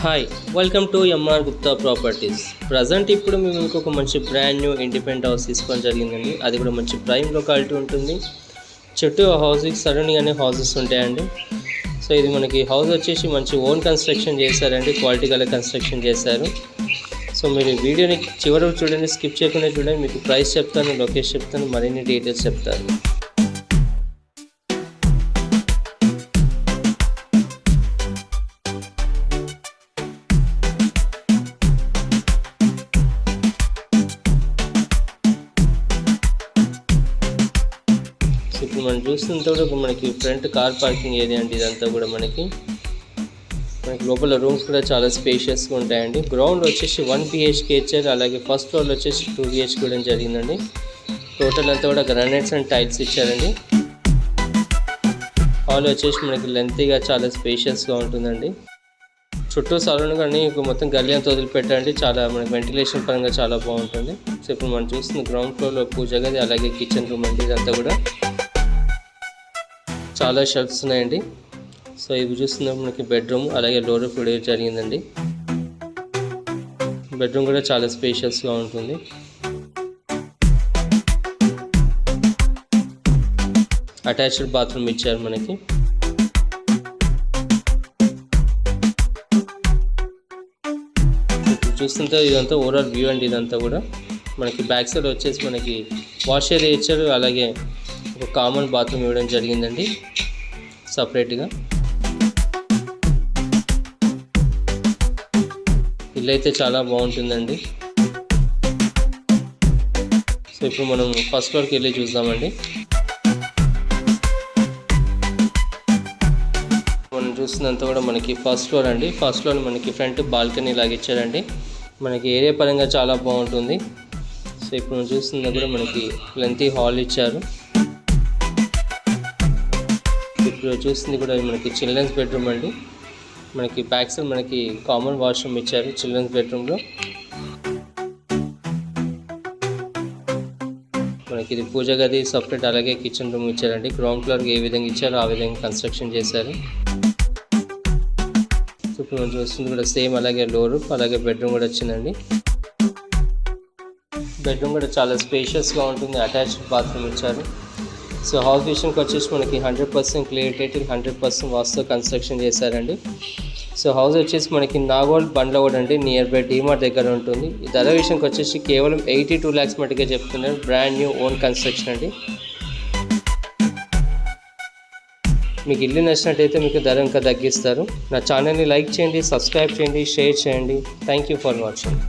Hi, welcome to MR Gupta properties. Present ఇప్పుడు మేము ఇంకొక మంచి బ్రాండ్ న్యూ ఇండిపెండెంట్ హౌస్ తీసుకోవడం జరిగిందండి. అది కూడా మంచి ప్రైమ్ లొకాలిటీ ఉంటుంది. చుట్టూ హౌస్కి సరౌండింగ్ హౌసెస్ ఉంటాయండి. సో ఇది మనకి హౌస్ వచ్చేసి మంచి ఓన్ కన్స్ట్రక్షన్ చేశారండి, క్వాలిటీ గల కన్స్ట్రక్షన్ చేశారు. సో మీరు వీడియోని చివరి వరకు చూడండి, స్కిప్ చేయకుండా చూడండి. మీకు ప్రైస్ చెప్తాను, లొకేషన్ చెప్తాను, మరిన్ని డీటెయిల్స్ చెప్తాను. ఇప్పుడు మనం చూస్తుంటే కూడా మనకి ఫ్రంట్ కార్ పార్కింగ్ ఏరియా అండి. ఇదంతా కూడా మనకి లోపల రూమ్స్ కూడా చాలా స్పేషియస్గా ఉంటాయండి. గ్రౌండ్ వచ్చేసి 1 BHK ఇచ్చారు. అలాగే ఫస్ట్ ఫ్లోర్లో వచ్చేసి 2 BHK కూడా జరిగిందండి. టోటల్ అంతా కూడా గ్రానైట్స్ అండ్ టైల్స్ ఇచ్చారండి. హాల్ వచ్చేసి మనకి లెంతీగా చాలా స్పేషియస్గా ఉంటుందండి. చుట్టూ సరౌండింగ్ అన్ని మొత్తం గల్లీ అంతా వదిలిపెట్టారండి. చాలా మనకి వెంటిలేషన్ పరంగా చాలా బాగుంటుంది. సో ఇప్పుడు మనం చూస్తున్న గ్రౌండ్ ఫ్లోర్లో పూజ గది, అలాగే కిచెన్ రూమ్ అండి. ఇదంతా కూడా చాలా షెల్ఫ్స్ ఉన్నాయండి. సో ఇవి చూస్తున్నప్పుడు మనకి బెడ్రూమ్, అలాగే లోవర్ ఫ్లోర్ జరిగిందండి. బెడ్రూమ్ కూడా చాలా స్పేషియస్గా ఉంటుంది. అటాచ్డ్ బాత్రూమ్ ఇచ్చారు మనకి. ఇప్పుడు చూస్తుంటే ఇదంతా ఓవరాల్ వ్యూ అండి. ఇదంతా కూడా మనకి బ్యాక్ సైడ్ వచ్చేసి మనకి వాష్ ఏరియా ఇచ్చారు. అలాగే ఒక కామన్ బాత్రూమ్ ఇవ్వడం జరిగిందండి సపరేట్గా. ఇల్లు అయితే చాలా బాగుంటుందండి. సో ఇప్పుడు మనం ఫస్ట్ ఫ్లోర్కి వెళ్ళి చూద్దామండి. మనం చూస్తున్నంత కూడా మనకి ఫస్ట్ ఫ్లోర్ అండి. ఫస్ట్ ఫ్లోర్ మనకి ఫ్రంట్ బాల్కనీ లాగా ఇచ్చారండి. మనకి ఏరియా పరంగా చాలా బాగుంటుంది. సో ఇప్పుడు మనం చూస్తున్నా కూడా మనకి లెంతీ హాల్ ఇచ్చారు. ఇప్పుడు చూస్తుంది కూడా మనకి చిల్డ్రన్స్ బెడ్రూమ్ అండి. మనకి బ్యాక్ సైడ్ మనకి కామన్ వాష్రూమ్ ఇచ్చారు చిల్డ్రన్స్ బెడ్రూమ్లో. మనకి ఇది పూజ గది సపరేట్, అలాగే కిచెన్ రూమ్ ఇచ్చారండి. గ్రౌండ్ ఫ్లోర్కి ఏ విధంగా ఇచ్చారో ఆ విధంగా కన్స్ట్రక్షన్ చేశారు. ఇప్పుడు మనం చూస్తుంది కూడా సేమ్ అలాగే లోవర్ రూఫ్, అలాగే బెడ్రూమ్ కూడా వచ్చిందండి. బెడ్రూమ్ కూడా చాలా స్పేషియస్గా ఉంటుంది. అటాచ్డ్ బాత్రూమ్ ఇచ్చారు. సో హౌస్ విషయంకి వచ్చేసి మనకి 100% క్లియర్ టైటిల్, 100% వాస్తు కన్స్ట్రక్షన్ చేశారండి. సో హౌస్ వచ్చేసి మనకి నాగోల్ బండ్లగూడ అండి, నియర్ బై డీమార్ట్ దగ్గర ఉంటుంది. ఈ ధర విషయంకి వచ్చేసి కేవలం 82 lakhs మటుకే చెప్తున్నారు. బ్రాండ్ న్యూ ఓన్ కన్స్ట్రక్షన్ అండి. మీకు ఇల్లు నచ్చినట్టయితే మీకు ధర ఇంకా తగ్గిస్తారు. నా ఛానల్ని లైక్ చేయండి, సబ్స్క్రైబ్ చేయండి, షేర్ చేయండి. Thank you for watching.